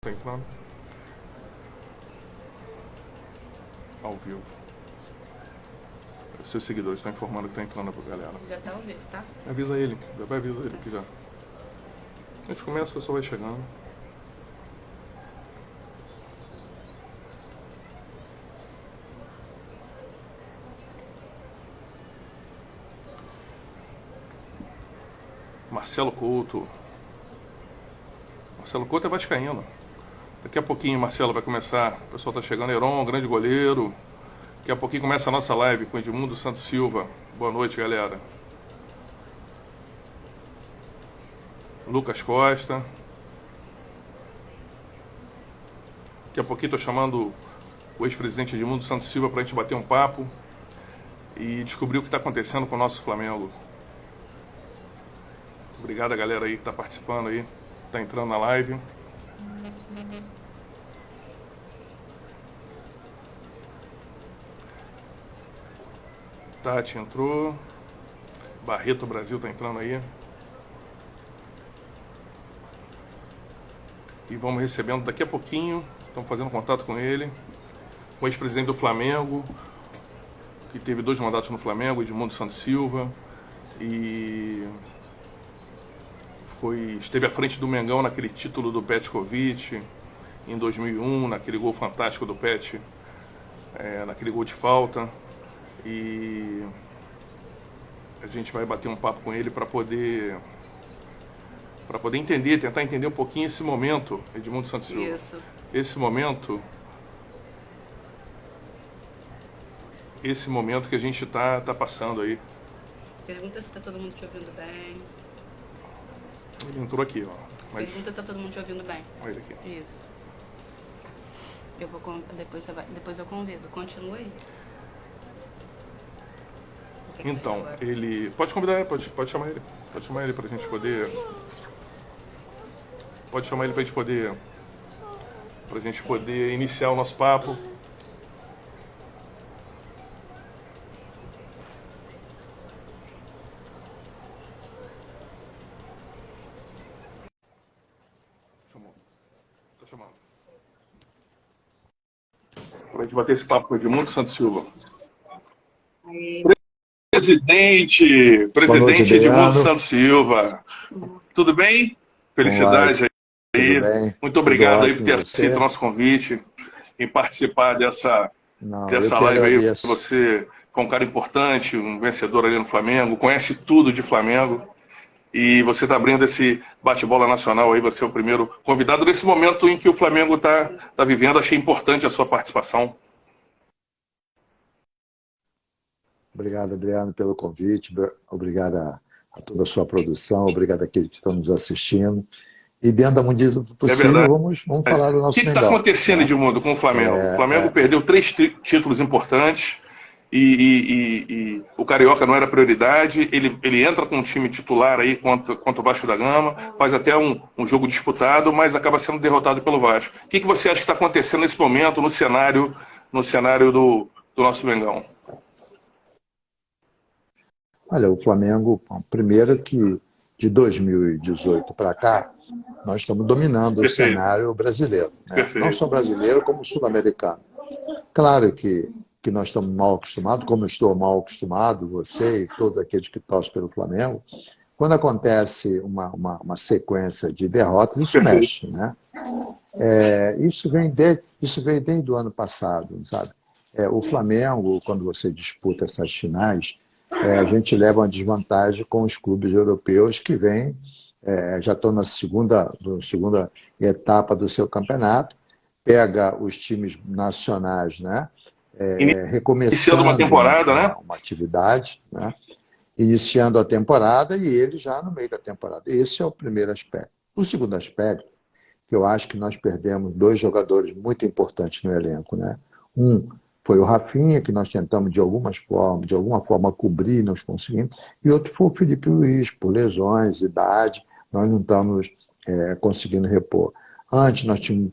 Tá entrando ao vivo. Seus seguidores estão informando que tá entrando pra galera. Já tá ao vivo, tá? Avisa ele, avisa ele que já. A gente começa, o pessoal vai chegando. Marcelo Couto. Marcelo Couto é vascaíno. Daqui a pouquinho, Marcelo, vai começar. O pessoal tá chegando. Heron, grande goleiro. Daqui a pouquinho começa a nossa live com Edmundo Santos Silva. Boa noite, galera. Lucas Costa. Daqui a pouquinho estou chamando o ex-presidente Edmundo Santos Silva para a gente bater um papo e descobrir o que está acontecendo com o nosso Flamengo. Obrigado a galera aí que está participando aí, está entrando na live. Tati entrou. Barreto Brasil está entrando aí. E vamos recebendo daqui a pouquinho, estamos fazendo contato com ele, com o ex-presidente do Flamengo, que teve 2 mandatos no Flamengo, Edmundo Santos Silva, e esteve à frente do Mengão naquele título do Petkovic, em 2001, naquele gol fantástico do Pet, naquele gol de falta, e a gente vai bater um papo com ele para poder entender, tentar entender um pouquinho esse momento, Edmundo Santos Silva. Isso. Esse momento que a gente tá passando aí. Pergunta se tá todo mundo te ouvindo bem. Ele entrou aqui, ó. Mas... Pergunta se tá todo mundo te ouvindo bem. Olha ele aqui. Isso. Eu vou depois eu convido. Continua aí. Então, ele... Pode convidar, pode chamar ele. Pode chamar ele pra gente poder... Pode chamar ele pra gente poder iniciar o nosso papo. Chamou. Tá chamando. Pra gente bater esse papo com o Edmundo Santos Silva. Aí. Presidente Edmundo Santos Silva. Tudo bem? Felicidade aí. Muito obrigado aí por ter aceito o nosso convite em participar dessa live aí. Você foi um cara importante, um vencedor ali no Flamengo, conhece tudo de Flamengo. E você está abrindo esse bate-bola nacional aí, você é o primeiro convidado nesse momento em que o Flamengo tá vivendo. Achei importante a sua participação. Obrigado, Adriano, pelo convite. Obrigado a toda a sua produção. Obrigado àqueles que estão nos assistindo. E dentro da medida do possível, vamos falar do nosso Mengão. O que está acontecendo, Edmundo, com o Flamengo? O Flamengo perdeu 3 títulos importantes e o Carioca não era prioridade. Ele entra com um time titular aí contra o Vasco da Gama, faz até um jogo disputado, mas acaba sendo derrotado pelo Vasco. O que você acha que está acontecendo nesse momento no cenário do nosso Mengão? Olha, o Flamengo, primeiro que de 2018 para cá, nós estamos dominando o cenário brasileiro, né? Não só brasileiro, como sul-americano. Claro que nós estamos mal acostumados, como eu estou mal acostumado, você e todos aqueles que torcem pelo Flamengo, quando acontece uma sequência de derrotas, isso mexe, né? Isso veio desde o ano passado, sabe? O Flamengo, quando você disputa essas finais, a gente leva uma desvantagem com os clubes europeus que vêm, já estão na segunda etapa do seu campeonato, pega os times nacionais, né? Recomeçando uma temporada, né? Uma atividade, né? Iniciando a temporada e ele já no meio da temporada. Esse é o primeiro aspecto. O segundo aspecto, que eu acho que nós perdemos 2 jogadores muito importantes no elenco, né? Um foi o Rafinha, que nós tentamos de alguma forma cobrir, nós conseguimos, e outro foi o Felipe Luiz, por lesões, idade, nós não estamos conseguindo repor. Antes nós tínhamos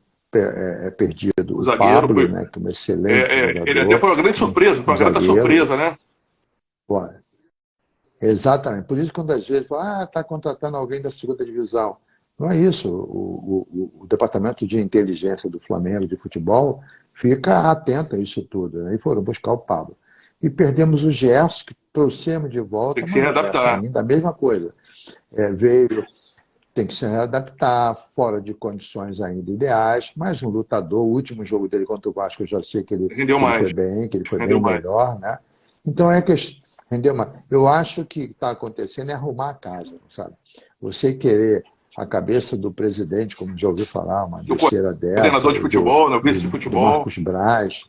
perdido o Pablo, né, que é um excelente jogador. Ele até foi uma grande surpresa, foi uma grande surpresa, né? Bom, exatamente. Por isso, quando às vezes fala, está contratando alguém da segunda divisão. Não é isso. O departamento de inteligência do Flamengo de futebol fica atento a isso tudo, né? E foram buscar o Pablo. E perdemos o Gerson, que trouxemos de volta, tem que se mas o Gerson readaptar. ainda a mesma coisa. Veio, tem que se readaptar, fora de condições ainda ideais, mas um lutador, o último jogo dele contra o Vasco, eu já sei que ele foi bem, que ele foi bem melhor, né? Então é que rendeu mais. Eu acho que o que está acontecendo é arrumar a casa, sabe? Você querer a cabeça do presidente, como já ouvi falar, uma besteira dessa. Do coordenador de futebol, do vice de futebol. Do Marcos Braz,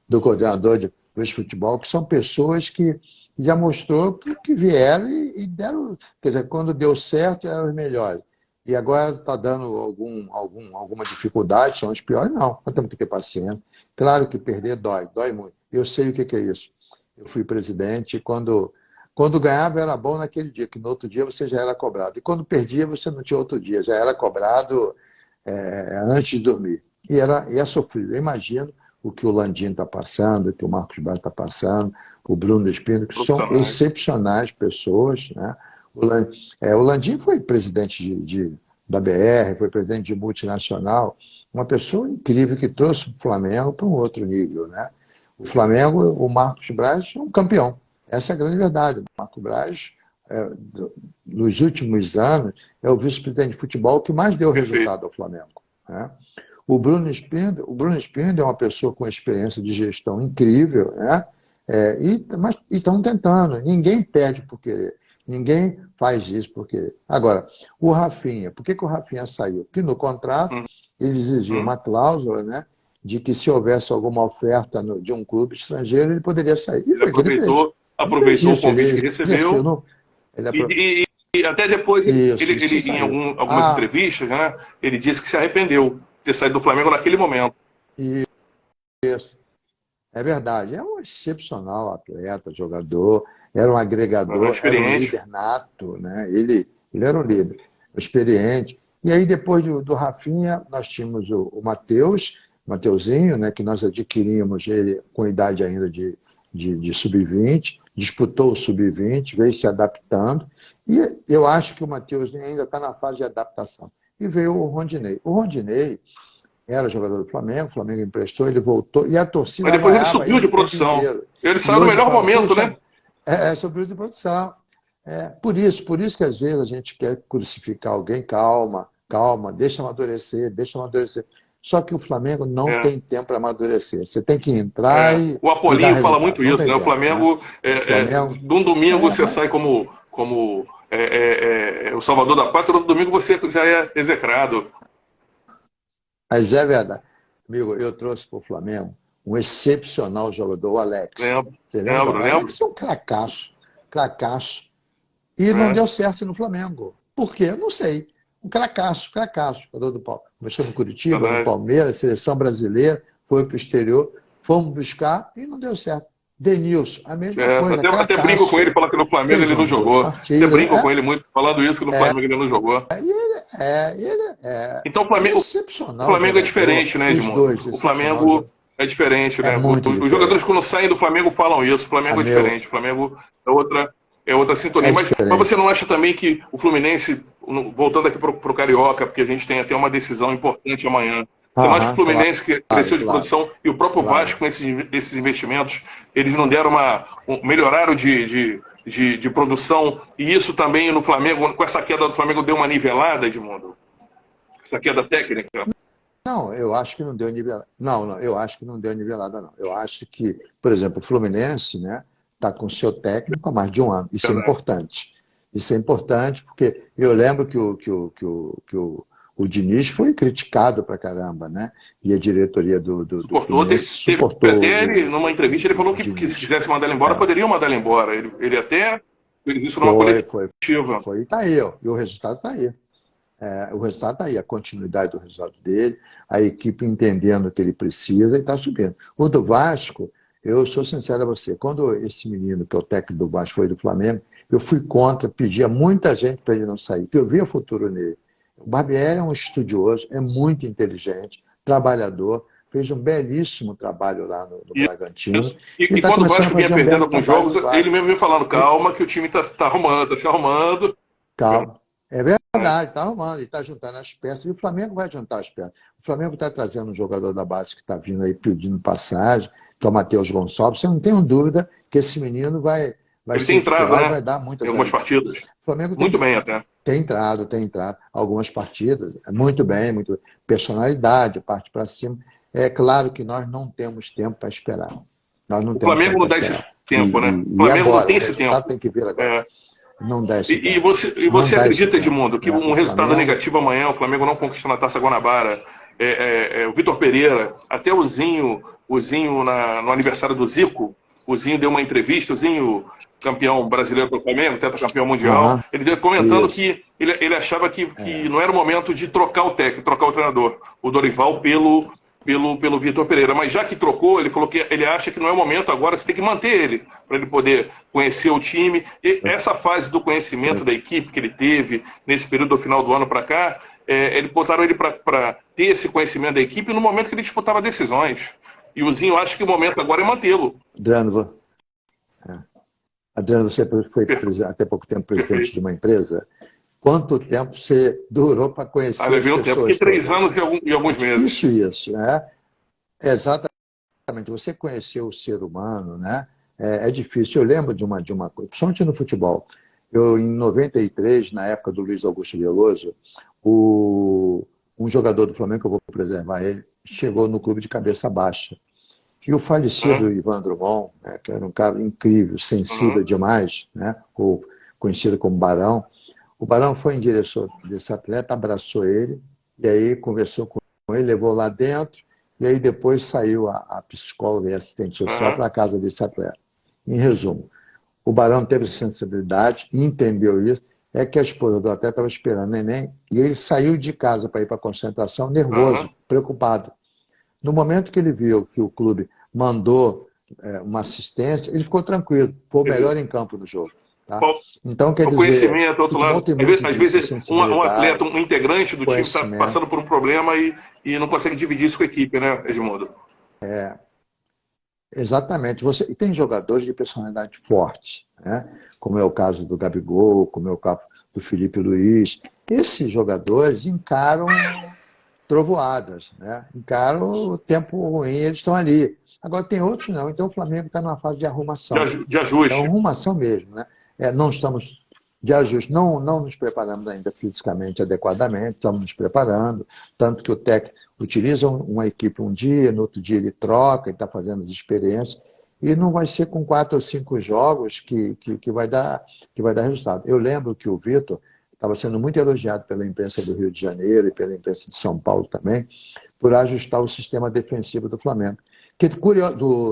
do coordenador de vice de futebol, que são pessoas que já mostrou que vieram e deram. Quer dizer, quando deu certo, eram os melhores. E agora está dando alguma dificuldade, são os piores? Não, nós temos que ter paciência. Claro que perder dói muito. Eu sei o que é isso. Eu fui presidente e quando ganhava era bom naquele dia, que no outro dia você já era cobrado. E quando perdia, você não tinha outro dia, já era cobrado antes de dormir. E é sofrido. Eu imagino o que o Landim está passando, o que o Marcos Braz está passando, o Bruno Espino, que são excepcionais pessoas, né? O Landim foi presidente da BR, foi presidente de multinacional, uma pessoa incrível que trouxe o Flamengo para um outro nível, né? O Flamengo, o Marcos Braz é um campeão. Essa é a grande verdade. O Marcos Braz, nos últimos anos, é o vice-presidente de futebol que mais deu resultado ao Flamengo, né? O Bruno Spindler é uma pessoa com experiência de gestão incrível, né? Mas estão tentando. Ninguém perde porque ninguém faz isso porque. Agora, o Rafinha, por que o Rafinha saiu? Porque no contrato ele exigiu uma cláusula, né, de que se houvesse alguma oferta de um clube estrangeiro, ele poderia sair. E ele aproveitou o convite que recebeu. E até depois, ele em algumas entrevistas, né, ele disse que se arrependeu de ter saído do Flamengo naquele momento. Isso. É verdade. É um excepcional atleta, jogador, era um agregador, era um líder nato, né? Ele era um líder, experiente. E aí, depois do Rafinha, nós tínhamos o Mateuzinho, né, que nós adquirimos ele com idade ainda de sub-20, disputou o sub-20, veio se adaptando, e eu acho que o Mateuzinho ainda está na fase de adaptação. E veio o Rondinei. O Rondinei era jogador do Flamengo, o Flamengo emprestou, ele voltou, e a torcida... Mas depois ele subiu de produção. Ele saiu no melhor momento, né? Subiu de produção. Por isso que às vezes a gente quer crucificar alguém, calma, deixa amadurecer. Só que o Flamengo não tem tempo para amadurecer. Você tem que entrar e... O Apolinho fala muito isso, né? O Flamengo, de um domingo você sai como o salvador da pátria, outro domingo você já é execrado. Mas é verdade. Amigo, eu trouxe para o Flamengo um excepcional jogador, o Alex. Lembro. O Alex é um cracaço. E não deu certo no Flamengo. Por quê? Eu não sei. Um cracaço. Jogador do Paulo. Começou no Curitiba, no Palmeiras, seleção brasileira, foi para o exterior, fomos buscar e não deu certo. Denilson, a mesma coisa. Até brinco com ele, falar que no Flamengo ele não jogou. Até brinco com ele muito, falando isso, que no Flamengo ele não jogou. Então o Flamengo é diferente, né, Edmundo? O Flamengo é diferente, né? Os jogadores, quando saem do Flamengo, falam isso. O Flamengo é diferente. O Flamengo é outra sintonia. Mas você não acha também que o Fluminense, voltando aqui para o Carioca, porque a gente tem até uma decisão importante amanhã, você não acha que o Fluminense cresceu de produção e o próprio Vasco, com esses investimentos, eles não deram melhoraram de produção, e isso também no Flamengo, com essa queda do Flamengo, deu uma nivelada, Edmundo? Essa queda técnica? Não, eu acho que não deu nivelada. Não, eu acho que não deu nivelada, não. Eu acho que, por exemplo, o Fluminense, né, está com o seu técnico há mais de um ano. Isso é importante. Isso é importante porque eu lembro que o Diniz foi criticado pra caramba, né? E a diretoria do Fluminense suportou. Até ele, numa entrevista, ele falou que se quisesse mandar ele embora, poderia mandar ele embora. Ele até fez isso numa coletiva. Foi, e tá aí, ó. E o resultado está aí. O resultado está aí, a continuidade do resultado dele, a equipe entendendo o que ele precisa e está subindo. O do Vasco, eu sou sincero a você, quando esse menino, que é o técnico do Vasco, foi do Flamengo, eu fui contra, pedi a muita gente para ele não sair, porque eu via futuro nele. O Barbieri é um estudioso, é muito inteligente, trabalhador, fez um belíssimo trabalho lá no Bragantino. E quando o Vasco vinha perdendo alguns jogos, ele mesmo vinha falando, calma, que o time está se arrumando. Calma. É verdade, está arrumando, ele está juntando as peças, e o Flamengo vai juntar as peças. O Flamengo está trazendo um jogador da base que está vindo aí pedindo passagem, que é o Matheus Gonçalves. Eu não tenho dúvida que esse menino vai Ele ser tem entrado, titular e né? vai dar muitas Em algumas partidas. O Flamengo Muito bem até. Tem entrado algumas partidas, muito bem, muito personalidade, parte para cima. É claro que nós não temos tempo para esperar. Nós não O temos Flamengo tempo não para dá esse esperar. tempo, né? O E Flamengo agora, não tem o esse resultado tempo. tem que vir agora. Não dá esse tempo. E Não você dá esse acredita, tempo, Edmundo, que né? um O resultado Flamengo, negativo amanhã, o Flamengo não conquistando a Taça Guanabara, o Vitor Pereira, até o Zinho no aniversário do Zico, o Zinho deu uma entrevista, o Zinho, campeão brasileiro do Flamengo, tetracampeão mundial, ele veio comentando isso. que ele achava que não era o momento de trocar o técnico, trocar o treinador, o Dorival pelo Vitor Pereira. Mas já que trocou, ele falou que ele acha que não é o momento agora, você tem que manter ele, para ele poder conhecer o time. E essa fase do conhecimento da equipe que ele teve nesse período do final do ano para cá, ele botaram ele para ter esse conhecimento da equipe no momento que ele disputava decisões. E o Zinho acha que o momento agora é mantê-lo. Adriano, você foi até pouco tempo presidente de uma empresa. Quanto tempo você durou para conhecer as pessoas? Tempo, porque 3 anos e alguns meses. Difícil isso, né? Exatamente. Você conheceu o ser humano, né? É difícil. Eu lembro de uma coisa, principalmente no futebol. Em 93, na época do Luiz Augusto Veloso, um jogador do Flamengo, que eu vou preservar ele, chegou no clube de cabeça baixa. E o falecido Ivan Drummond, né, que era um cara incrível, sensível demais, né, ou conhecido como Barão, o Barão foi em direção desse atleta, abraçou ele, e aí conversou com ele, levou lá dentro, e aí depois saiu a psicóloga e assistente social para a casa desse atleta. Em resumo, o Barão teve sensibilidade, entendeu isso, é que a esposa do atleta estava esperando o neném, e ele saiu de casa para ir para a concentração, nervoso, preocupado. No momento que ele viu que o clube mandou uma assistência, ele ficou tranquilo, foi o melhor em campo do jogo. Tá? Então, quer dizer, conhecimento, outro lado. Às vezes, um atleta, um integrante do time está passando por um problema e não consegue dividir isso com a equipe, né, Edmundo? Exatamente. E tem jogadores de personalidade forte, né? Como é o caso do Gabigol, como é o caso do Felipe Luiz. Esses jogadores encaram trovoadas, né? Encaram o tempo ruim, eles estão ali. Agora tem outros não, então o Flamengo está numa fase de arrumação. De ajuste. Então, arrumação mesmo, né? Não estamos de ajuste, não nos preparamos ainda fisicamente adequadamente, estamos nos preparando, tanto que o técnico utiliza uma equipe um dia, no outro dia ele troca, ele está fazendo as experiências, e não vai ser com 4 ou 5 jogos que vai dar resultado. Eu lembro que o Vitor estava sendo muito elogiado pela imprensa do Rio de Janeiro e pela imprensa de São Paulo também, por ajustar o sistema defensivo do Flamengo.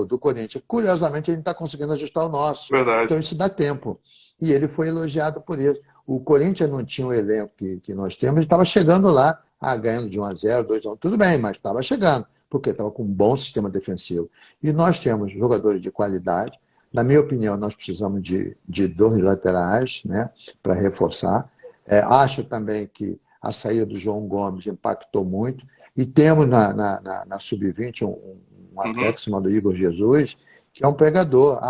Do Corinthians. Curiosamente, ele não está conseguindo ajustar o nosso. Verdade. Então, isso dá tempo. E ele foi elogiado por isso. O Corinthians não tinha o elenco que nós temos, ele estava chegando lá, ganhando de 1-0, 2-1, tudo bem, mas estava chegando, porque estava com um bom sistema defensivo. E nós temos jogadores de qualidade. Na minha opinião, nós precisamos de 2 laterais, né, para reforçar. Acho também que a saída do João Gomes impactou muito. E temos na Sub-20 um atleta chamado Igor Jesus, que é um pregador.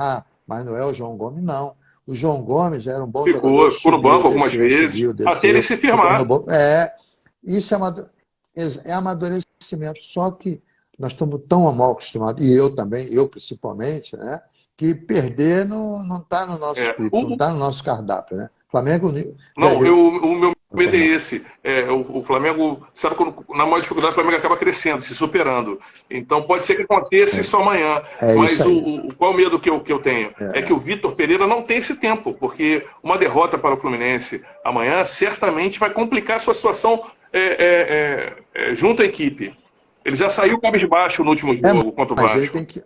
Mas não é o João Gomes, não. O João Gomes era um bom jogador. Ficou no banco algumas vezes, até ele se firmar. Isso é amadurecimento. Só que nós estamos tão mal acostumados, e eu também, eu principalmente, né, que perder não está no nosso script, não está no nosso cardápio. Né? Flamengo... o meu medo é esse. O Flamengo, sabe, na maior dificuldade, o Flamengo acaba crescendo, se superando. Então pode ser que aconteça isso amanhã. Mas qual o medo que eu tenho? É que o Vitor Pereira não tem esse tempo, porque uma derrota para o Fluminense amanhã certamente vai complicar a sua situação junto à equipe. Ele já saiu cabisbaixo no último jogo contra o Vasco. Ele tem que...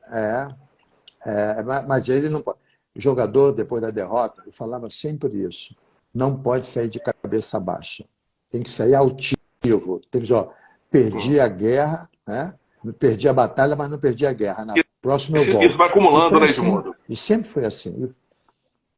mas ele não pode. O jogador, depois da derrota, eu falava sempre isso. Não pode sair de cabeça baixa. Tem que sair altivo. Tem que dizer, perdi a guerra, né? Perdi a batalha, mas não perdi a guerra. Na próxima eu volto. Isso vai acumulando, né, Edmundo? E sempre foi assim.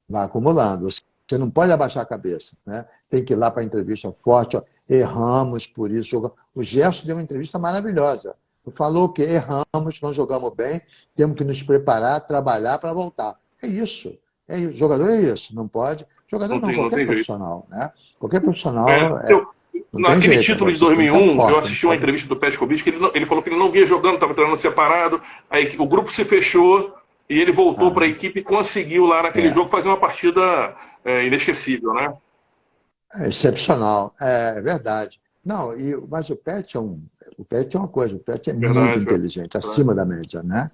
Vai acumulando. Você não pode abaixar a cabeça. Né? Tem que ir lá para a entrevista forte. Erramos por isso. O Gerson deu uma entrevista maravilhosa. Falou que erramos, não jogamos bem, temos que nos preparar, trabalhar para voltar. É isso. Jogador é isso. Não pode Jogador não, não qualquer tem profissional, né? Qualquer profissional naquele título de 2001, forte, eu assisti uma entrevista do Petkovic, que ele falou que ele não vinha jogando, estava treinando separado, aí o grupo se fechou e ele voltou para a equipe e conseguiu lá naquele jogo fazer uma partida inesquecível, né? É excepcional, é verdade. Não, mas o Pet é uma coisa, o Pet é muito inteligente, acima da média, né?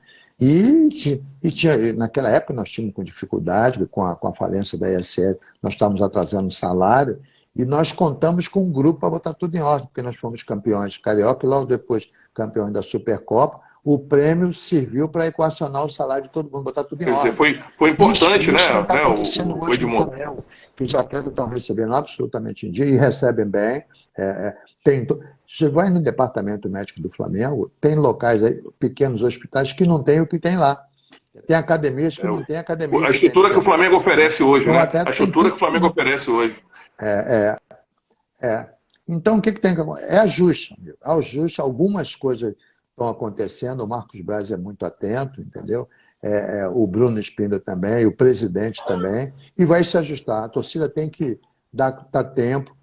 Naquela época nós tínhamos com dificuldade, com a falência da ESL, nós estávamos atrasando o salário, e nós contamos com um grupo para botar tudo em ordem, porque nós fomos campeões carioca e logo depois campeões da Supercopa. O prêmio serviu para equacionar o salário de todo mundo, botar tudo em ordem. Foi importante, isso né? Está acontecendo hoje no Flamengo, que os atletas estão recebendo absolutamente em dia e recebem bem. Você vai no departamento médico do Flamengo, tem locais aí, pequenos hospitais, que não tem o que tem lá. Tem academias que não tem academia. A estrutura que o Flamengo oferece hoje, né? A estrutura que o Flamengo oferece hoje. Então, o que tem que acontecer? É ajuste, amigo. Ajuste, algumas coisas estão acontecendo, o Marcos Braz é muito atento, entendeu? O Bruno Spindler também, o presidente também, e vai se ajustar. A torcida tem que dar tempo.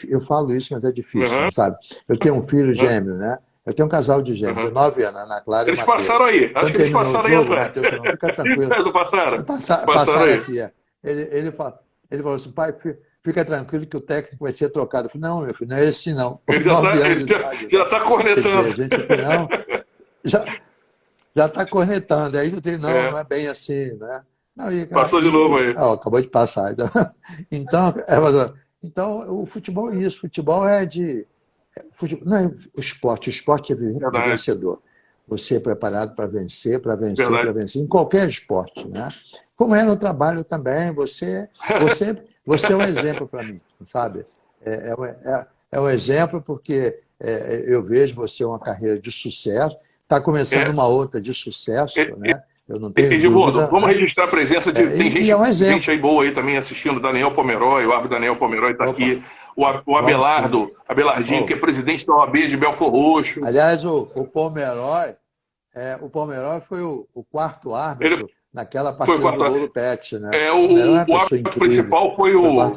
Eu falo isso, mas é difícil, sabe? Eu tenho um filho gêmeo, né? Eu tenho um casal de gêmeos, de 9 anos, Ana Clara e Matheus. Eles passaram aí, acho que eles passaram aí, André. Mateus, não, fica tranquilo. Não passaram? Passaram aqui, Ele falou assim, pai, fica tranquilo que o técnico vai ser trocado. Eu falei, não, meu filho, não é esse não. Ele já está cornetando. Já está cornetando. Aí eu disse, não é bem assim, né? Não, passou de novo aí. Acabou de passar. Então, o futebol é isso. Futebol não é o esporte. O esporte é vencedor. Você é preparado para vencer, para vencer, em qualquer esporte, né? Como é no trabalho também, você é um exemplo para mim, sabe? É um exemplo porque eu vejo você uma carreira de sucesso, está começando uma outra de sucesso, né? Eu não tenho dúvida. Vamos registrar a presença de... Tem gente aí boa aí também assistindo, Daniel Pomeroy, o árbitro Daniel Pomeroy está aqui. O Abelardinho, que é presidente da OAB de Belfor Roxo. Aliás, o Pomeroy foi o quarto árbitro naquela partida do gol do Pet, né? O árbitro principal foi o Léo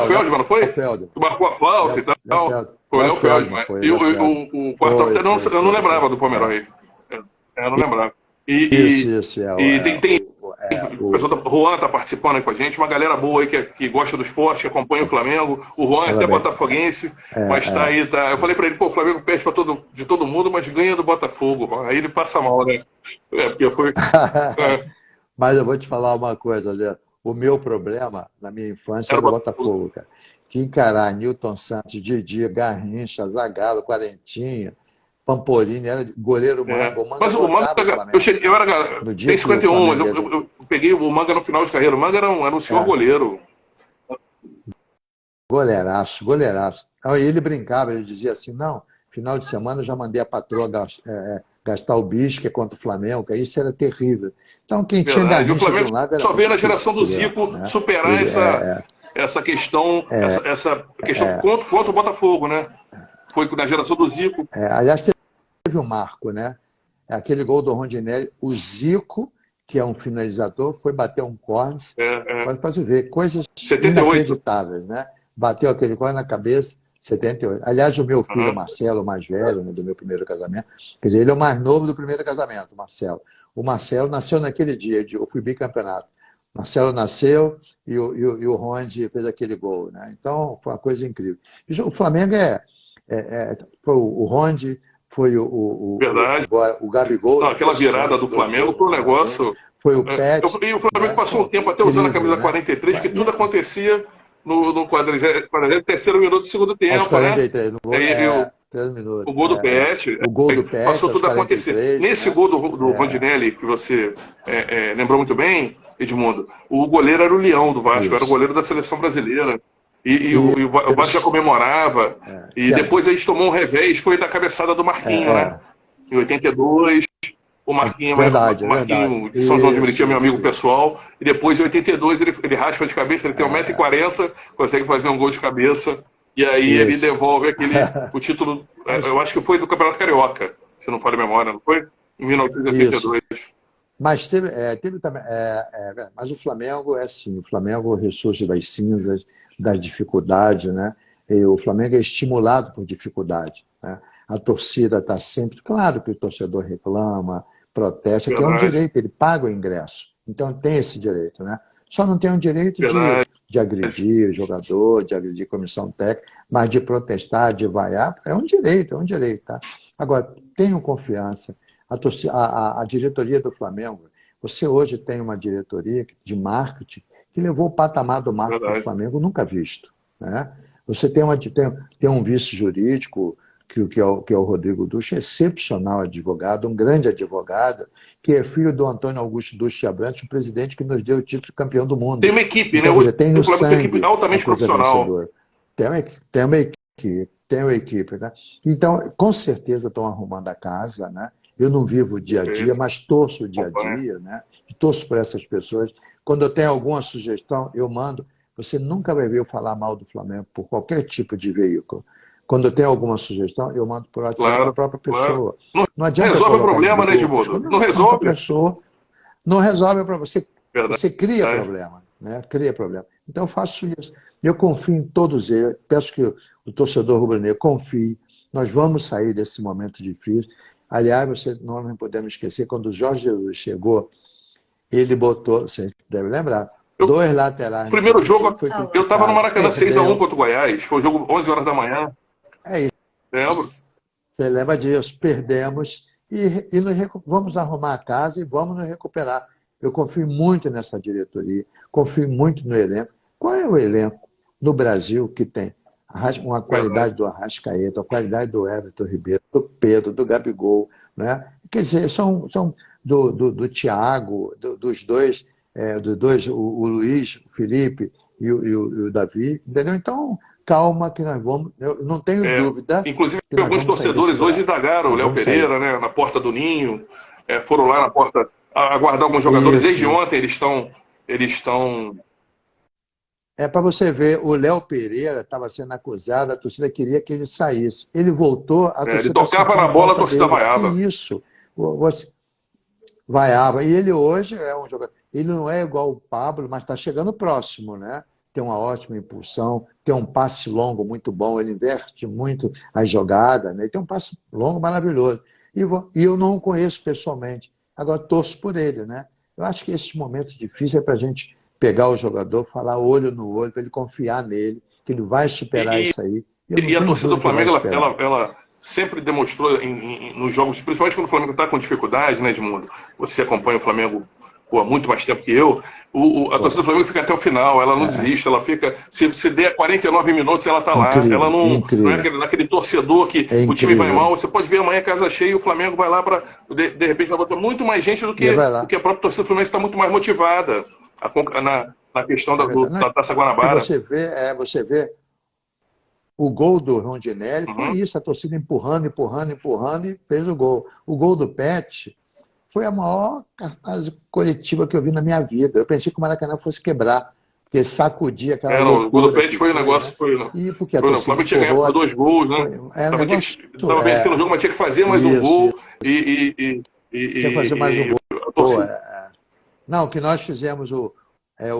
Feldman, não foi? Que marcou a falta e tal. Foi o Léo Feldman. E o quarto árbitro eu não lembrava do Pomeroy. Eu não lembrava. Isso. O pessoal Juan está participando aí com a gente, uma galera boa aí que gosta do esporte, que acompanha o Flamengo. O Juan é até botafoguense, mas está aí. Eu falei para ele, o Flamengo perde de todo mundo, mas ganha do Botafogo. Aí ele passa mal, né? Porque foi... Mas eu vou te falar uma coisa, Adriano. O meu problema, na minha infância, era o Botafogo, cara. Que encarar Newton Santos, Didi, Garrincha, Zagallo, Quarentinha, Pamporini, era goleiro Manga. Mas o Manga, eu era tem 51, mas eu peguei o Manga no final de carreira. O Manga era um senhor goleiro. Goleiraço. Aí ele brincava, ele dizia assim, não, final de semana eu já mandei a patroa gastar o bicho, que é contra o Flamengo, que isso era terrível. Então quem tinha Garrincha de um lado era... Só veio na geração do Zico, né? Superar essa questão, essa questão contra o Botafogo, né? Foi na geração do Zico. Aliás, teve um marco, né? Aquele gol do Rondinelli, o Zico, que é um finalizador, foi bater um córner. Pode ver, coisas 78. Inacreditáveis, né? Bateu aquele córner na cabeça, 78. Aliás, o meu filho, Marcelo, o mais velho, né, do meu primeiro casamento, quer dizer, ele é o mais novo do primeiro casamento, o Marcelo. O Marcelo nasceu naquele dia, eu fui bicampeonato. Marcelo nasceu e o Rondi fez aquele gol, né? Então, foi uma coisa incrível. E o Flamengo foi o Rondi, foi o Gabigol. Não, aquela virada do Flamengo foi um negócio... Foi o Pet. E o Flamengo passou um tempo até usando a camisa 43, que tudo acontecia no 43º minuto do segundo tempo. Aos 43, no gol, 3 minutos. O gol do Pet. O gol do Pet, passou tudo a acontecer. Nesse gol do Rondinelli, que você lembrou muito bem, Edmundo, o goleiro era o Leão do Vasco, era o goleiro da seleção brasileira. E o Vasco já comemorava. E depois a gente tomou um revés, foi da cabeçada do Marquinho, né? Em 82, o Marquinho, de São João de Meriti, é meu amigo pessoal. E depois, em 82, ele raspa de cabeça, ele tem 1,40 m, consegue fazer um gol de cabeça. E aí ele devolve o título, eu acho que foi do Campeonato Carioca, se não falha a memória, não foi? Em 1982. Mas teve também. Mas o Flamengo é assim, o Flamengo ressurge das cinzas, das dificuldades, né? E o Flamengo é estimulado por dificuldade, né? A torcida está sempre. Claro que o torcedor reclama, protesta, que é um direito, ele paga o ingresso. Então tem esse direito, né? Só não tem o direito de agredir o jogador, de agredir a comissão técnica, mas de protestar, de vaiar, é um direito, tá? Agora, tenham confiança. A diretoria do Flamengo, você hoje tem uma diretoria de marketing que levou o patamar do marketing do Flamengo nunca visto, né? Você tem um vice jurídico, que é o Rodrigo Ducha, excepcional advogado, um grande advogado, que é filho do Antônio Augusto Ducha Abrantes, o presidente que nos deu o título de campeão do mundo. Tem uma equipe, então, né? Dizer, tem no sangue tem uma equipe altamente profissional. Tem uma equipe, né? Então, com certeza estão arrumando a casa, né? Eu não vivo o dia a dia, mas torço o dia a dia, né? Torço por essas pessoas. Quando eu tenho alguma sugestão, eu mando. Você nunca vai ver eu falar mal do Flamengo por qualquer tipo de veículo. Quando eu tenho alguma sugestão, eu mando por WhatsApp para a própria pessoa. Claro. Não adianta resolve o problema, né, Edmundo? Não resolve. Pessoa, não resolve para você. Você cria problema, né? Cria problema. Então eu faço isso. Eu confio em todos eles. Peço que o torcedor rubro-negro confie. Nós vamos sair desse momento difícil. Aliás, nós não podemos esquecer, quando o Jorge Jesus chegou, ele botou, você deve lembrar, 2 laterais. O primeiro jogo, eu estava no Maracanã 6-1 contra o Goiás. Foi o jogo 11 horas da manhã. É isso. Lembro. Você lembra disso? Perdemos e vamos arrumar a casa e vamos nos recuperar. Eu confio muito nessa diretoria, confio muito no elenco. Qual é o elenco no Brasil que tem uma qualidade do Arrascaeta, a qualidade do Everton Ribeiro, do Pedro, do Gabigol, né? Quer dizer, são do Thiago, dos dois, o Luiz, o Felipe e o Davi, entendeu? Então, calma que nós vamos, eu não tenho dúvida. Inclusive, alguns torcedores hoje indagaram o Léo Pereira, né, na porta do Ninho, foram lá na porta aguardar alguns jogadores. Isso. Desde ontem eles estão... Para você ver, o Léo Pereira estava sendo acusado, a torcida queria que ele saísse. Ele voltou, a torcida... Ele tocava na bola, a torcida vaiava. Que isso? Vaiava. E ele hoje é um jogador... Ele não é igual o Pablo, mas está chegando próximo, né? Tem uma ótima impulsão, tem um passe longo muito bom, ele inverte muito as jogadas, né? Ele tem um passe longo maravilhoso. E eu não o conheço pessoalmente. Agora, torço por ele, né? Eu acho que esses momentos difíceis é para a gente pegar o jogador, falar olho no olho, para ele confiar nele, que ele vai superar isso aí. E a torcida do Flamengo, ela sempre demonstrou nos jogos, principalmente quando o Flamengo está com dificuldade, né, Edmundo? Você acompanha o Flamengo há muito mais tempo que eu. A torcida do Flamengo fica até o final, ela não desiste, ela fica. Se der 49 minutos, ela está lá. Ela não é aquele torcedor que o time vai mal. Você pode ver amanhã casa cheia e o Flamengo vai lá para. De repente vai botar muito mais gente do que a própria torcida do Flamengo está muito mais motivada na questão da Taça Guanabara. Você vê o gol do Rondinelli, foi isso, a torcida empurrando e fez o gol. O gol do Pet foi a maior cartaz coletiva que eu vi na minha vida. Eu pensei que o Maracanã fosse quebrar, porque sacudia aquela loucura. O gol do Pet foi um negócio... Porque o Flamengo tinha ganhado por 2 gols, né? Estava vencendo o jogo, mas tinha que fazer mais um gol. Tinha que fazer mais um gol. Não, o que nós fizemos o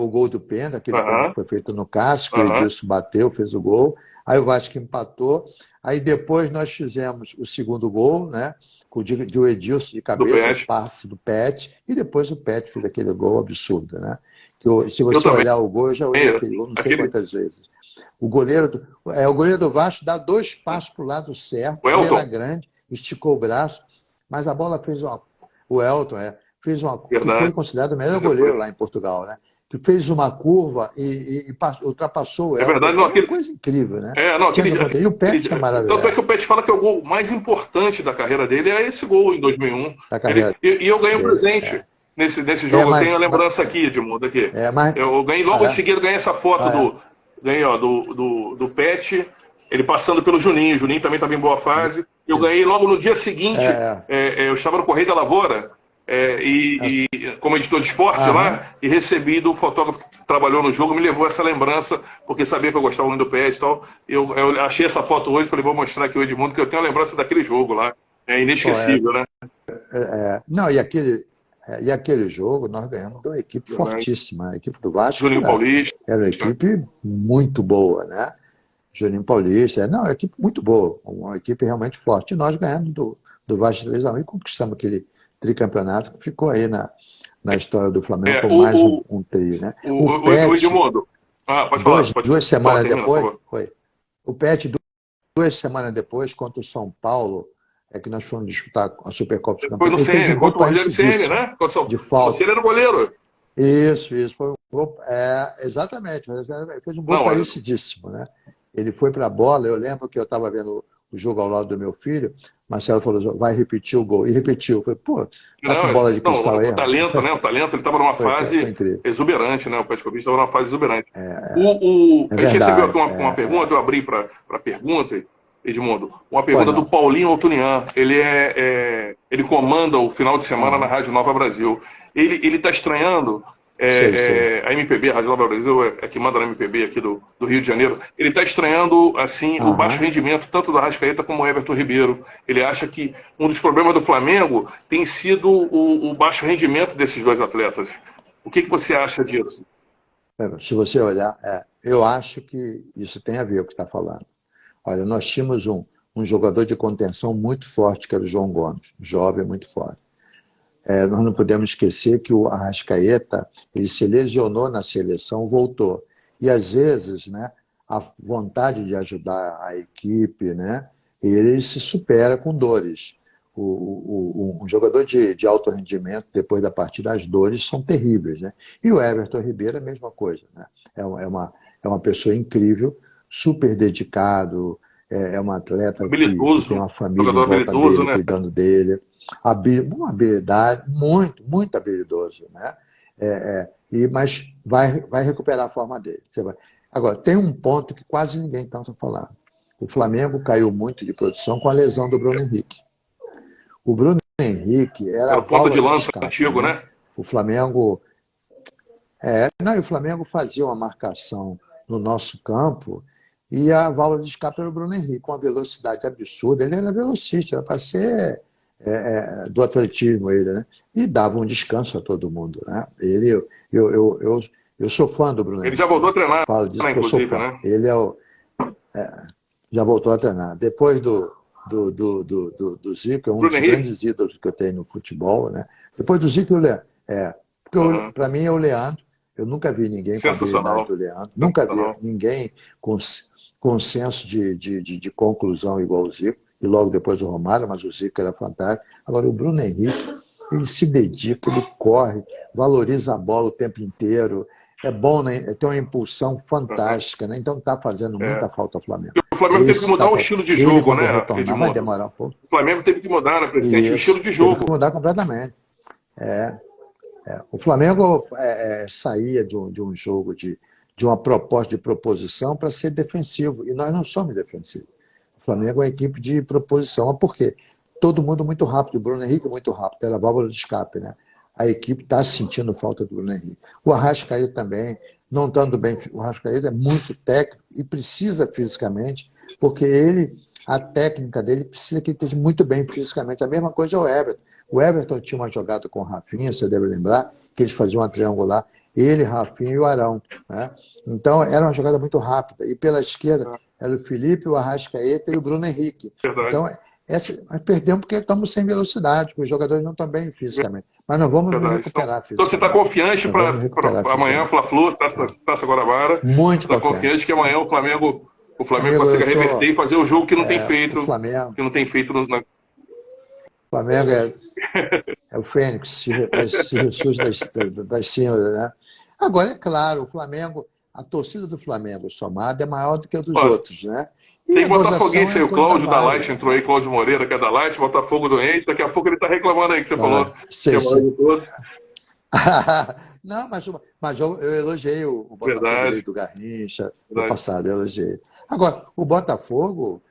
gol do Penta, aquele que foi feito no casco, o Edilson bateu, fez o gol. Aí o Vasco empatou. Aí depois nós fizemos o segundo gol, né? Com o Edilson de cabeça, o passe do Pet. E depois o Pet fez aquele gol absurdo, né? Se você olhar o gol, eu já olhei aquele gol não sei quantas vezes. O goleiro do Vasco dá 2 passos para o lado certo, ele era grande, esticou o braço, mas a bola fez o Elton, fez que foi considerado o melhor goleiro lá em Portugal, né? Que fez uma curva e ultrapassou o Elton. É verdade, uma coisa incrível, né? E o Pet é maravilhoso. Tanto é que o Pet fala que é o gol mais importante da carreira dele é esse gol em 2001. E eu ganhei um presente nesse jogo. Eu tenho a lembrança aqui, Edmundo. Eu ganhei logo em seguida, ganhei essa foto do Pet, ele passando pelo Juninho. O Juninho também estava em boa fase. Eu ganhei logo no dia seguinte, eu estava no Correio da Lavoura, como editor de esporte lá, e recebi do fotógrafo que trabalhou no jogo, me levou essa lembrança, porque sabia que eu gostava muito do Pet e tal. Eu achei essa foto hoje, falei, vou mostrar aqui o Edmundo, que eu tenho a lembrança daquele jogo lá. É inesquecível, né? Não, e aquele E aquele jogo nós ganhamos de uma equipe fortíssima. A equipe do Vasco Juninho Paulista. Era uma equipe muito boa, né? Juninho Paulista. Não, uma equipe muito boa. Uma equipe realmente forte. E nós ganhamos do Vasco 3-1 e conquistamos aquele tricampeonato que ficou aí na história do Flamengo com mais um tri, né? O Edmundo. Pode falar. Duas semanas depois, foi. O Pet, 2 semanas depois, contra o São Paulo, é que nós fomos disputar a Supercopa dos Campeões. Foi no CN, contra o Rogério Ceni, né? De falta. Você era o goleiro. Isso. Foi um gol, exatamente. Ele fez um gol parecidíssimo, né? Ele foi para a bola, eu lembro que eu estava vendo o jogo ao lado do meu filho, Marcelo falou, vai repetir o gol. E repetiu. Eu falei, pô, com bola de cristal aí. O talento, né? O talento, ele estava numa fase exuberante, né? O Petkovic estava numa fase exuberante. A gente recebeu aqui uma pergunta, eu abri para pergunta, Edmundo. Uma pergunta do Paulinho Altunian. Ele comanda o final de semana na Rádio Nova Brasil. Ele está estranhando... A MPB, a Rádio Nova Brasil, é que manda na MPB aqui do Rio de Janeiro. Ele está estranhando assim, o baixo rendimento tanto do Arrascaeta como do Everton Ribeiro. Ele acha que um dos problemas do Flamengo tem sido o baixo rendimento desses dois atletas. O que você acha disso? Se você olhar, eu acho que isso tem a ver com o que está falando. Olha, nós tínhamos um jogador de contenção muito forte, que era o João Gomes, jovem, muito forte. Nós não podemos esquecer que o Arrascaeta, ele se lesionou na seleção, voltou. E, às vezes, né, a vontade de ajudar a equipe, né, ele se supera com dores. Um jogador de alto rendimento, depois da partida, as dores são terríveis. Né? E o Everton Ribeiro, a mesma coisa. Né? É uma pessoa incrível, super dedicado, é um atleta que tem uma família em volta dele, né? Cuidando dele. Uma habilidade, muito habilidoso, né? Mas vai recuperar a forma dele. Agora, tem um ponto que quase ninguém está falando. O Flamengo caiu muito de produção com a lesão do Bruno Henrique. O Bruno Henrique era o ponto de lança antigo, né? O Flamengo... o Flamengo fazia uma marcação no nosso campo e a válvula de escape era o Bruno Henrique, com uma velocidade absurda. Ele era velocista, era para ser... do atletismo ele, né? E dava um descanso a todo mundo, né? Eu sou fã do Bruno. Ele já voltou a treinar, falo disso porque eu sou fã. Né? Ele já voltou a treinar. Depois do Zico, é um dos grandes ídolos que eu tenho no futebol, né? Depois do Zico, porque para mim é o Leandro. Eu nunca vi ninguém com a habilidade do Leandro. Nunca vi ninguém com senso de conclusão igual o Zico. E logo depois o Romário, mas o Zico era fantástico. Agora, o Bruno Henrique, ele se dedica, ele corre, valoriza a bola o tempo inteiro, é bom, né? Tem uma impulsão fantástica, né? Então está fazendo muita falta ao Flamengo. E o Flamengo teve que mudar o estilo de jogo, né? Vai demorar um pouco. O Flamengo teve que mudar, né, presidente? O estilo de jogo. Teve que mudar completamente. O Flamengo saía de um jogo de uma proposta de proposição para ser defensivo, e nós não somos defensivos. O Flamengo é uma equipe de proposição. Mas por quê? Todo mundo muito rápido. O Bruno Henrique muito rápido. Era a válvula de escape, né? A equipe está sentindo falta do Bruno Henrique. O Arrascaeta também, não estando bem. O Arrascaeta é muito técnico e precisa fisicamente, porque a técnica dele precisa que ele esteja muito bem fisicamente. A mesma coisa é o Everton. O Everton tinha uma jogada com o Rafinha, você deve lembrar, que eles faziam uma triangular. Ele, Rafinha e o Arão. Né? Então, era uma jogada muito rápida. E pela esquerda, era o Felipe, o Arrascaeta e o Bruno Henrique. Verdade. Então, nós perdemos porque estamos sem velocidade, porque os jogadores não estão bem fisicamente. Mas nós vamos recuperar fisicamente. Então, você está confiante para amanhã, Fla-Flu, Taça Guanabara? Muito confiante. Está confiante que amanhã o Flamengo consiga reverter e fazer o jogo que não tem feito. Que não tem feito O Flamengo é o Fênix, se ressurge das cinzas, né? Agora, é claro, o Flamengo, a torcida do Flamengo somada é maior do que a dos outros, né? E tem Botafoguense aí, o Cláudio da Light entrou aí, Cláudio Moreira, que é da Light, Botafogo doente, daqui a pouco ele está reclamando aí que você falou. Que é maior de todos. Não, mas eu elogiei o Botafogo do Garrincha no passado, eu elogiei. Agora, o Botafogo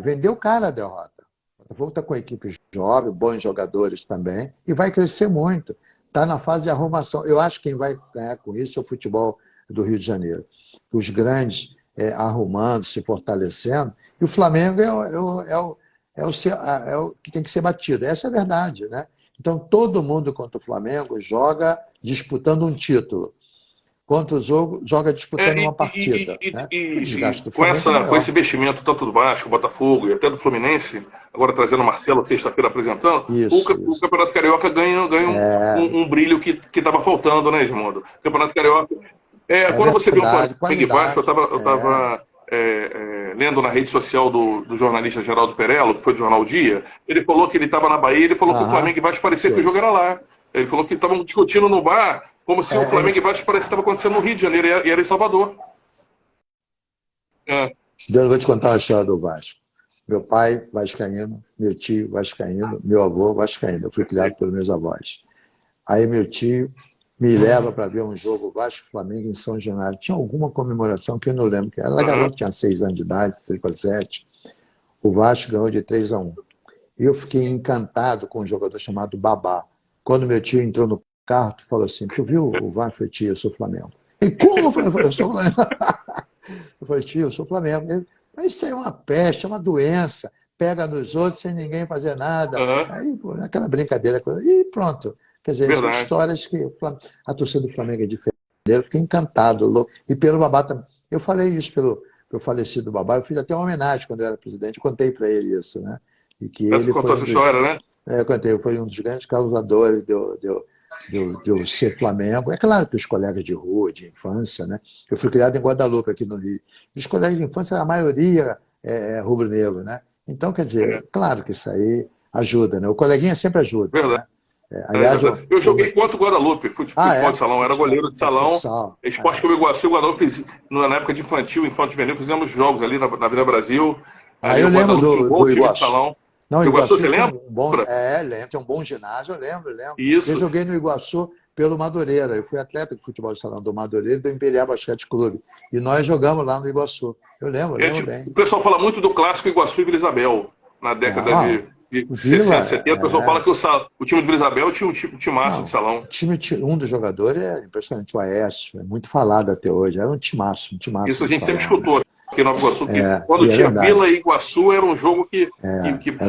vendeu cara a derrota. O Botafogo está com equipe jovem, bons jogadores também, e vai crescer muito. Está na fase de arrumação. Eu acho que quem vai ganhar com isso é o futebol do Rio de Janeiro. Os grandes arrumando, se fortalecendo, e o Flamengo é o que tem que ser batido. Essa é a verdade, né? Então, todo mundo contra o Flamengo joga disputando um título. Contra o jogo, joga disputando uma partida. Né? O desgaste do Flamengo é maior. Com esse investimento, tanto do Vasco, Botafogo e até do Fluminense, agora trazendo o Marcelo sexta-feira apresentando, o Campeonato Carioca ganha um brilho que estava faltando, né, Edmundo? O Campeonato Carioca... quando você viu o Flamengo e Vasco, eu estava lendo na rede social do jornalista Geraldo Perello, que foi do Jornal O Dia, ele falou que ele estava na Bahia, ele falou que o Flamengo e Vasco parecia que o jogo era lá. Ele falou que estavam discutindo no bar, como se o Flamengo e Vasco parece que estava acontecendo no Rio de Janeiro e era em Salvador. Eu vou te contar a história do Vasco. Meu pai, vascaíno, meu tio, vascaíno, meu avô, vascaíno. Eu fui criado pelos meus avós. Aí meu tio me leva para ver um jogo Vasco-Flamengo em São Januário. Tinha alguma comemoração que eu não lembro que era. Era garoto, tinha 6 anos de idade, 6 para 7. O Vasco ganhou de 3-1. E eu fiquei encantado com um jogador chamado Babá. Quando meu tio entrou no carro, tu falou assim, tu viu o Vasco? Eu falei, tio, eu sou Flamengo. E como? Eu falei, eu sou Flamengo. Eu falei, tio, eu sou Flamengo. Ele, isso aí é uma peste, é uma doença. Pega nos outros sem ninguém fazer nada. Aí, pô, aquela brincadeira. E pronto. Quer dizer, são histórias que a torcida do Flamengo é diferente. Eu fiquei encantado. Louco. E pelo Babá também. Eu falei isso pelo falecido Babá. Eu fiz até uma homenagem quando eu era presidente. Eu contei para ele isso, né? E que ele contou essa história, né? Eu contei. Foi um dos grandes causadores de eu ser Flamengo. É claro que os colegas de rua, de infância, né? Eu fui criado em Guadalupe, aqui no Rio. Os colegas de infância, a maioria rubro-negro, né? Então, quer dizer, claro que isso aí ajuda, né? O coleguinha sempre ajuda. Verdade. Né? Aliás, eu joguei contra o Guadalupe, futebol de salão, era goleiro de salão, Esporte Clube Iguaçu, o Guadalupe na época de infantil juvenil, fizemos jogos ali na Avenida Brasil. Eu lembro do Iguaçu. Não, o Iguaçu você lembra? Lembro, tem um bom ginásio, eu lembro. Isso. Eu joguei no Iguaçu pelo Madureira, eu fui atleta de futebol de salão do Madureira e do Imperial Basquete Clube, e nós jogamos lá no Iguaçu, eu lembro bem. O pessoal fala muito do clássico Iguaçu e Vila Isabel, na década de 60, 70, o pessoal fala que o time de Vila Isabel tinha um timaço de salão. Um dos jogadores é impressionante, o Aécio, é muito falado até hoje, era um timaço. Isso a gente sempre escutou aqui no Iguaçu, que quando tinha Vila e Iguaçu era um jogo que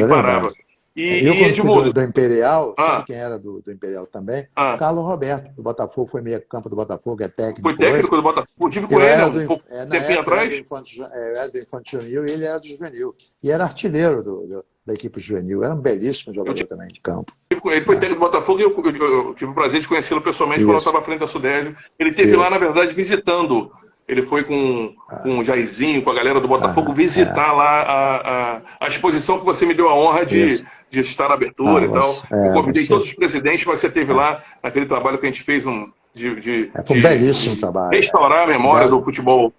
parava. E eu quando fui do Imperial, sabe quem era do Imperial também? Carlos Roberto, do Botafogo, foi meio campo do Botafogo, é técnico. Foi técnico do Botafogo, tive com ele um tempinho atrás. Eu era do Infantil Juvenil e ele era do Juvenil. E era artilheiro da equipe juvenil, era um belíssimo jogador também de campo. Ele foi técnico do Botafogo e eu tive o prazer de conhecê-lo pessoalmente quando eu estava à frente da Sudeste. Ele esteve lá, na verdade, visitando. Ele foi com o Jairzinho, com a galera do Botafogo, visitar lá a exposição que você me deu a honra de estar na abertura e tal. Eu convidei todos os presidentes, mas você esteve lá naquele trabalho que a gente fez foi um belíssimo trabalho. Restaurar a memória do futebol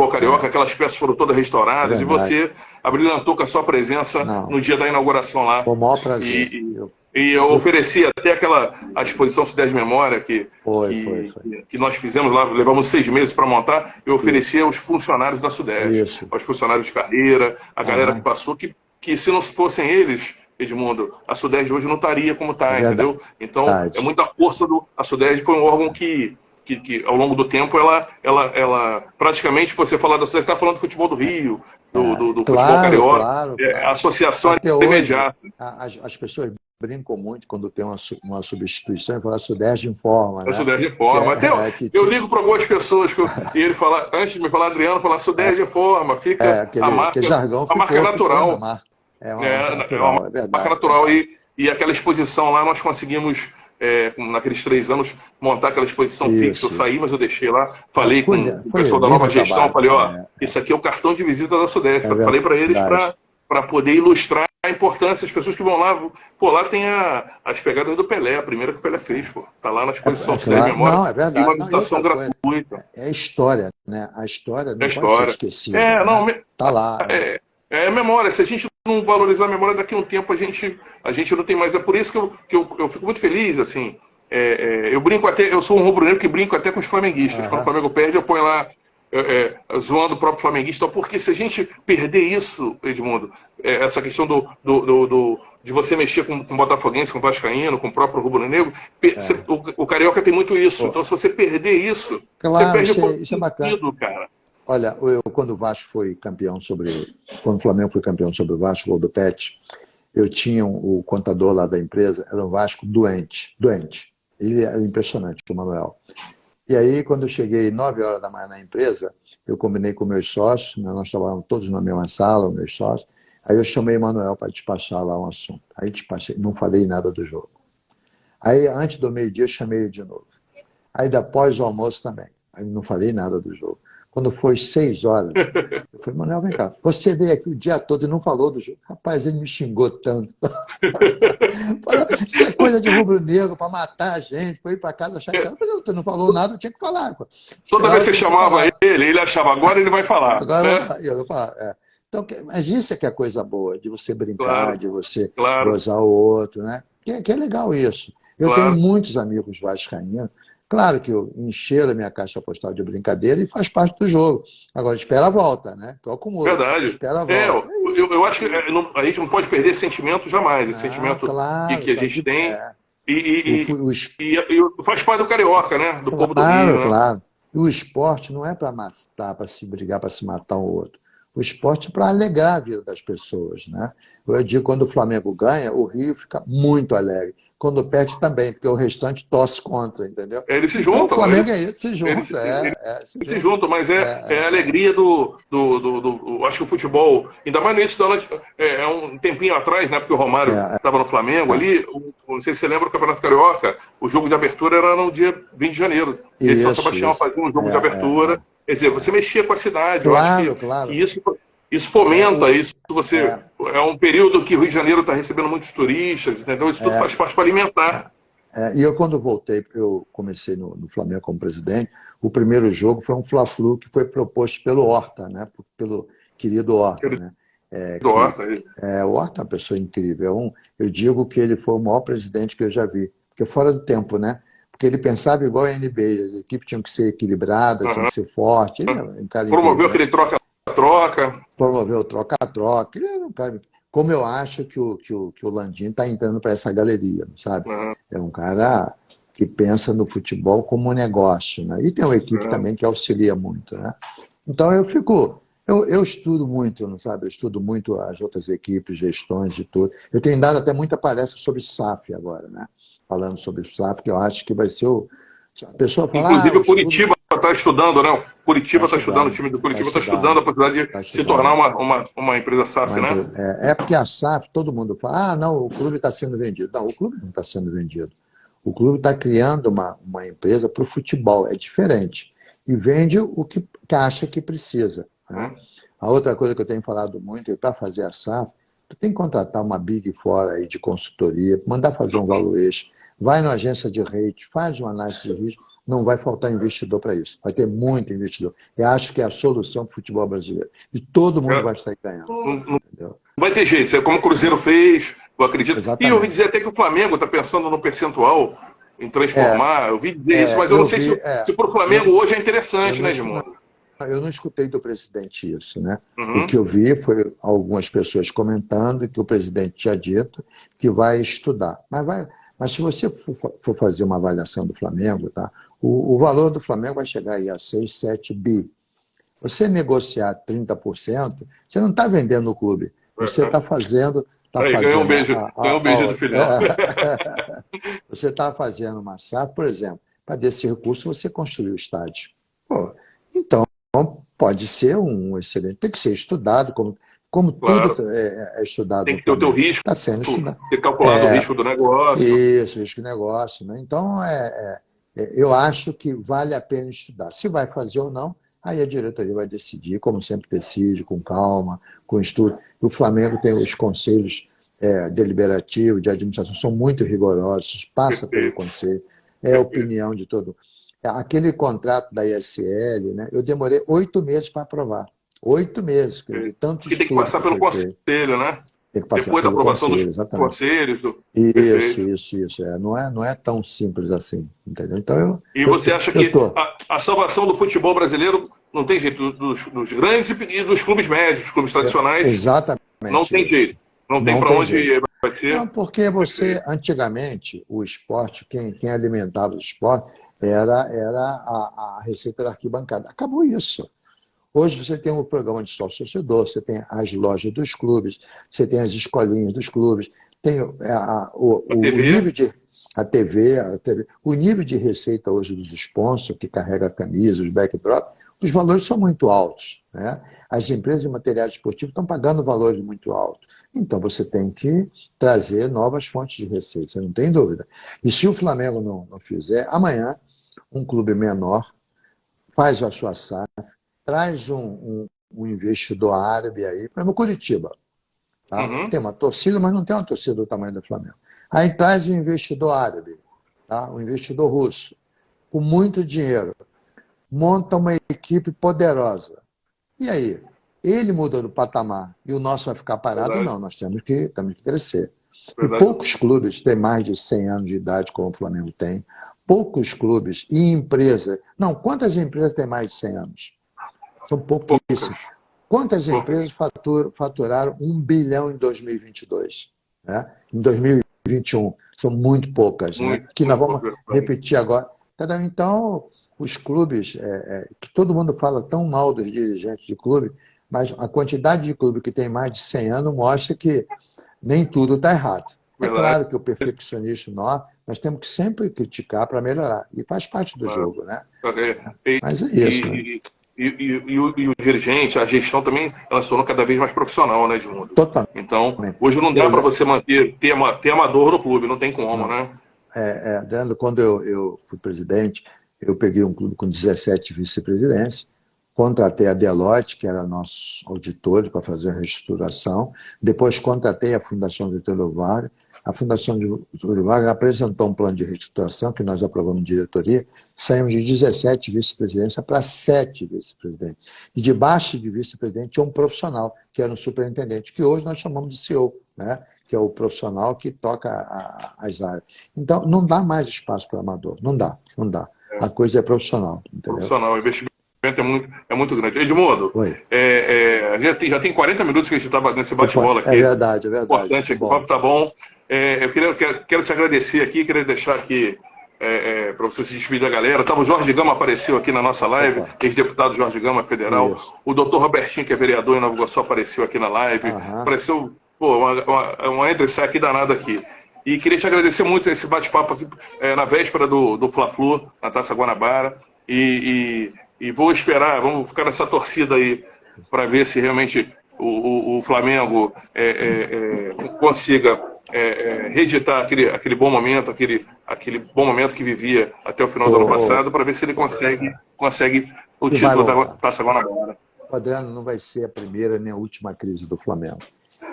carioca, aquelas peças foram todas restauradas, e você abrilhantou com a sua presença no dia da inauguração lá. Foi o maior prazer. E eu ofereci até a exposição Sudeste Memória, que nós fizemos lá, levamos 6 meses para montar, eu ofereci aos funcionários da Sudeste, aos funcionários de carreira, a galera que passou, que se não fossem eles, Edmundo, a Sudeste hoje não estaria como está, entendeu? Então, é muita força a Sudeste foi um órgão que ao longo do tempo, ela praticamente, você falar da Sudeste, está falando do futebol do Rio, do futebol carioca, claro. A associação é imediata. As pessoas brincam muito quando tem uma substituição e falam a Sudeste informa. A Sudeste informa. Eu ligo para algumas pessoas e ele fala, antes de me falar, Adriano, falar Sudeste informa, fica a marca natural. Uma marca natural. E aquela exposição lá nós conseguimos, naqueles 3 anos, montar aquela exposição fixa. Eu saí, mas eu deixei lá. Falei com o pessoal da nova gestão, falei, isso aqui é o cartão de visita da Sudeste. Falei para eles para poder ilustrar a importância, as pessoas que vão lá, lá tem as pegadas do Pelé, a primeira que o Pelé fez, Tá lá na exposição de memória. Não, é verdade. E uma visitação gratuita. É a história, né? A história não pode ser esquecida. Tá lá. É memória. Se a gente não valorizar a memória, daqui a um tempo a gente não tem mais. É por isso que eu fico muito feliz, assim. Eu brinco até, eu sou um rubro-negro que brinco até com os flamenguistas. Quando o Flamengo perde, eu ponho lá zoando o próprio flamenguista, porque se a gente perder isso, Edmundo, essa questão de você mexer com o botafoguense, com o vascaíno, com o próprio rubro-negro, o carioca tem muito isso. Então, se você perder isso, você perde isso é bacana. Cara. Olha, quando o Vasco foi campeão quando o Flamengo foi campeão sobre o Vasco, gol do Pet, eu tinha o contador lá da empresa, era um Vasco doente. Ele era impressionante, o Manuel. E aí, quando eu cheguei 9 horas da manhã na empresa, eu combinei com meus sócios, né, nós trabalhávamos todos na mesma sala, meus sócios, aí eu chamei o Manuel para despachar lá um assunto. Aí despachei, não falei nada do jogo. Aí, antes do meio-dia, eu chamei ele de novo. Aí, depois do almoço também. Aí não falei nada do jogo. Quando foi 6 horas, eu falei, Manuel, vem cá, você veio aqui o dia todo e não falou do jogo. Rapaz, ele me xingou tanto. Falou, isso é coisa de rubro-negro para matar a gente, para ir para casa chateado. Eu falei, você não falou nada, eu tinha que falar. Toda vez que você chamava ele achava, agora ele vai falar. Agora né? eu vou falar. Então, mas isso é que é coisa boa, de você brincar, de você claro. gozar o outro, né? Que é legal isso. Eu tenho muitos amigos vascaínos. Claro que encheram a minha caixa postal de brincadeira e faz parte do jogo. Agora, espera a volta, né? Que eu acumulo. Verdade. Espera a volta. Eu acho que a gente não pode perder esse sentimento jamais. Esse sentimento que a gente tem. E faz parte do carioca, né? Do povo do Rio. Né? Claro. E o esporte não é para matar, para se brigar, para se matar um outro. O esporte é para alegrar a vida das pessoas, né? Eu digo, quando o Flamengo ganha, o Rio fica muito alegre. Quando perde também, porque o restante torce contra, entendeu? Eles se juntam. Então, o Flamengo é isso, se junta. Eles se juntam, mas é a alegria acho que o futebol, ainda mais nisso, um tempinho atrás, né? Porque o Romário estava no Flamengo ali, não sei se você lembra, o Campeonato Carioca, o jogo de abertura era no dia 20 de janeiro. E São Sebastião fazia um jogo de abertura. Quer dizer, você mexia com a cidade. Claro, eu acho que claro. Isso fomenta, isso você. É um período que o Rio de Janeiro está recebendo muitos turistas, entendeu? Isso tudo faz parte para alimentar. E eu, quando voltei, eu comecei no Flamengo como presidente, o primeiro jogo foi um Fla-Flu que foi proposto pelo Horta, né? Pelo querido Horta, né? O Horta é uma pessoa incrível. Eu digo que ele foi o maior presidente que eu já vi, porque fora do tempo, né? Porque ele pensava igual a NBA, as equipes tinham que ser equilibradas, tinham que ser fortes. Promoveu aquele troca-troca. Promoveu o troca-troca. Ele era um cara... Como eu acho que o Landim está entrando para essa galeria, sabe? É um cara que pensa no futebol como um negócio, né? E tem uma equipe também que auxilia muito, né? Então eu estudo muito, não sabe? Eu estudo muito as outras equipes, gestões e tudo. Eu tenho dado até muita palestra sobre SAF agora, né? Falando sobre o SAF, que eu acho que vai ser o... A pessoa fala, inclusive o Curitiba está estudando, né? Curitiba está estudando, o time do Curitiba está estudando a possibilidade de se tornar uma empresa SAF, né? É porque a SAF, todo mundo fala, não, o clube está sendo vendido. Não, o clube não está sendo vendido. O clube está criando uma empresa para o futebol, é diferente. E vende o que acha que precisa. Né? A outra coisa que eu tenho falado muito é para fazer a SAF, tu tem que contratar uma Big Four aí de consultoria, mandar fazer um valuation, vai na agência de rate, faz uma análise de risco, não vai faltar investidor para isso. Vai ter muito investidor. Eu acho que é a solução para o futebol brasileiro. E todo mundo vai sair ganhando. Não vai ter jeito. Como o Cruzeiro fez, eu acredito. Exatamente. E eu ouvi dizer até que o Flamengo está pensando no percentual em transformar. Eu ouvi dizer isso, mas eu não sei se para o Flamengo hoje é interessante, né, Edmundo? Eu não escutei do presidente isso, né? O que eu vi foi algumas pessoas comentando que o presidente tinha dito que vai estudar. Mas se você for fazer uma avaliação do Flamengo, tá? O valor do Flamengo vai chegar aí a 6, 7 bi. Você negociar 30%, você não está vendendo o clube. Você está fazendo... Ganhou um beijo do filhão. Você está fazendo uma SAF, por exemplo, para desse recurso você construir o estádio. Então, pode ser um excelente... Tem que ser estudado, como claro. Tudo é estudado. Tem que ter o teu risco. Está sendo estudado. Ter calculado o risco do negócio. Isso, risco do negócio. Né? Então, eu acho que vale a pena estudar. Se vai fazer ou não, aí a diretoria vai decidir, como sempre decide, com calma, com estudo. O Flamengo tem os conselhos deliberativos, de administração, são muito rigorosos, passa pelo conselho, é a opinião de todo mundo. Aquele contrato da ISL, né, eu demorei 8 meses para aprovar. 8 meses. Tanto tem que passar pelo conselho, né? Tem que passar depois da aprovação conselho, dos conselhos. Isso. Não é tão simples assim. Entendeu? Então, você acha que a salvação do futebol brasileiro não tem jeito dos grandes e dos clubes médios, dos clubes tradicionais? Exatamente. Não tem jeito. Não tem para onde vai ser? Não, porque antigamente, o esporte, quem alimentava o esporte era a receita da arquibancada. Acabou isso. Hoje você tem um programa de sócio-torcedor, você tem as lojas dos clubes, você tem as escolinhas dos clubes, tem o nível de... A TV, o nível de receita hoje dos sponsors, que carrega a camisa, os backdrop, os valores são muito altos, né? As empresas de materiais esportivos estão pagando valores muito altos. Então, você tem que trazer novas fontes de receita, você não tem dúvida. E se o Flamengo não fizer, amanhã, um clube menor faz a sua SAF, traz um investidor árabe aí, por exemplo, Curitiba. Tá? Tem uma torcida, mas não tem uma torcida do tamanho do Flamengo. Aí traz um investidor árabe, tá? Um investidor russo, com muito dinheiro, monta uma equipe poderosa. E aí? Ele muda do patamar e o nosso vai ficar parado? Verdade. Não, nós temos que crescer. Verdade. E poucos clubes têm mais de 100 anos de idade, como o Flamengo tem. Poucos clubes e empresas... Não, quantas empresas têm mais de 100 anos? São pouquíssimas. Quantas empresas faturaram 1 bilhão em 2022? Né? Em 2021? São muito poucas, né? Que nós vamos repetir agora. Então, os clubes, que todo mundo fala tão mal dos dirigentes de clube, mas a quantidade de clube que tem mais de 100 anos mostra que nem tudo está errado. É claro que o perfeccionismo nós temos que sempre criticar para melhorar. E faz parte do jogo, né? Mas é isso, né? E o dirigente, a gestão também, ela se tornou cada vez mais profissional, né, Edmundo? Totalmente. Então, hoje não dá para você ter amador no clube, não tem como, né? Quando eu fui presidente, eu peguei um clube com 17 vice-presidentes, contratei a Deloitte, que era nosso auditor, para fazer a reestruturação, depois contratei a Fundação Getúlio Vargas. A Fundação Getúlio Vargas apresentou um plano de reestruturação que nós aprovamos em diretoria, saímos de 17 vice-presidências para 7 vice-presidentes. E debaixo de vice-presidente tinha um profissional, que era um superintendente, que hoje nós chamamos de CEO, né? Que é o profissional que toca as áreas. Então, não dá mais espaço para amador, não dá. A coisa é profissional, entendeu? Profissional, o investimento é muito grande. Edmundo, já tem 40 minutos que a gente estava nesse bate-bola aqui. É verdade. Importante, o papo tá bom. Eu quero te agradecer aqui, queria deixar aqui para você se despedir da galera. O Jorge Gama apareceu aqui na nossa live, ex-deputado Jorge Gama, federal. Isso. O doutor Robertinho, que é vereador em Nova Iguaçu, apareceu aqui na live. Apareceu uma entre-sai aqui danada aqui. E queria te agradecer muito esse bate-papo aqui na véspera do Fla-Flu, na Taça Guanabara. E vou esperar, vamos ficar nessa torcida aí para ver se realmente o Flamengo consiga reeditar aquele bom momento, aquele bom momento que vivia até o final do ano passado, para ver se ele consegue o título da Taça Guanabara. Adriano, não vai ser a primeira nem a última crise do Flamengo.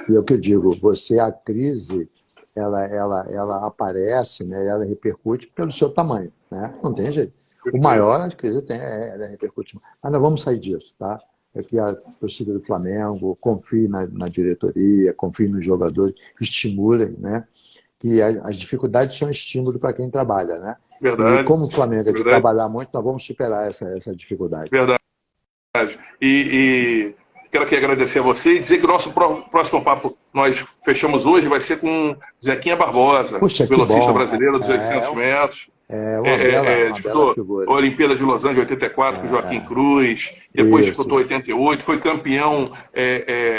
E é o que eu digo, a crise, ela aparece, né, ela repercute pelo seu tamanho, né? Não tem jeito. O maior a crise ela repercute. Mas nós vamos sair disso, tá? É que a torcida do Flamengo confie na diretoria, confie nos jogadores, estimulem, né? Que as dificuldades são estímulo para quem trabalha, né? Verdade. E como o Flamengo é de trabalhar muito, nós vamos superar essa dificuldade. Verdade. E quero aqui agradecer a você e dizer que o nosso próximo papo nós fechamos hoje vai ser com Zequinha Barbosa, velocista brasileiro dos 800 metros. Uma bela figura. A Olimpíada de Los Angeles 84 com Joaquim Cruz, depois disputou 88, foi campeão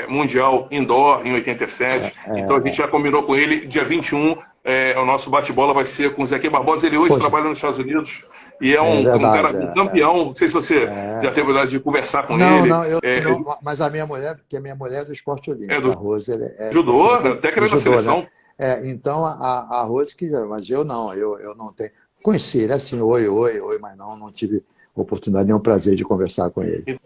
mundial indoor em 87. Então a gente já combinou com ele, dia 21, o nosso bate-bola vai ser com o Zequinha Barbosa. Ele hoje trabalha nos Estados Unidos e é um cara campeão. Não sei se você já teve a oportunidade de conversar com ele. Não, mas a minha mulher, porque a minha mulher é do esporte olímpico. A Rose, judô, até que era da seleção. Né? Então a Rose que já, mas eu não tenho. Conheci ele assim, oi, mas não tive oportunidade, nem o prazer de conversar com ele.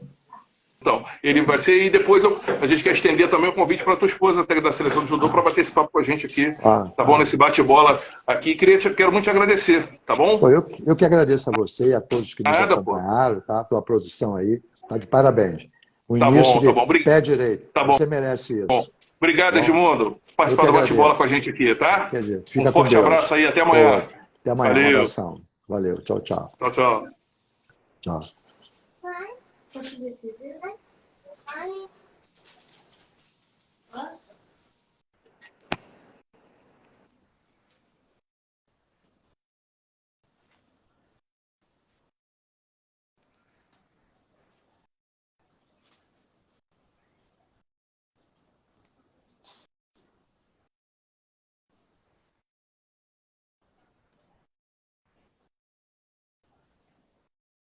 Então, ele vai ser, e depois a gente quer estender também o convite para a tua esposa, até da seleção de judô, para bater esse papo com a gente aqui, tá bom? Nesse bate-bola aqui. Quero muito te agradecer, tá bom? Eu que agradeço a você e a todos que nos acompanharam, tá? Tua produção aí, tá de parabéns. O início de pé direito. Tá bom. Você merece isso. Bom. Obrigado, Edmundo, por participar do bate-bola com a gente aqui, tá? Um forte abraço aí, até amanhã. Até amanhã, valeu. Um abração. Valeu, tchau. Tchau. Tchau.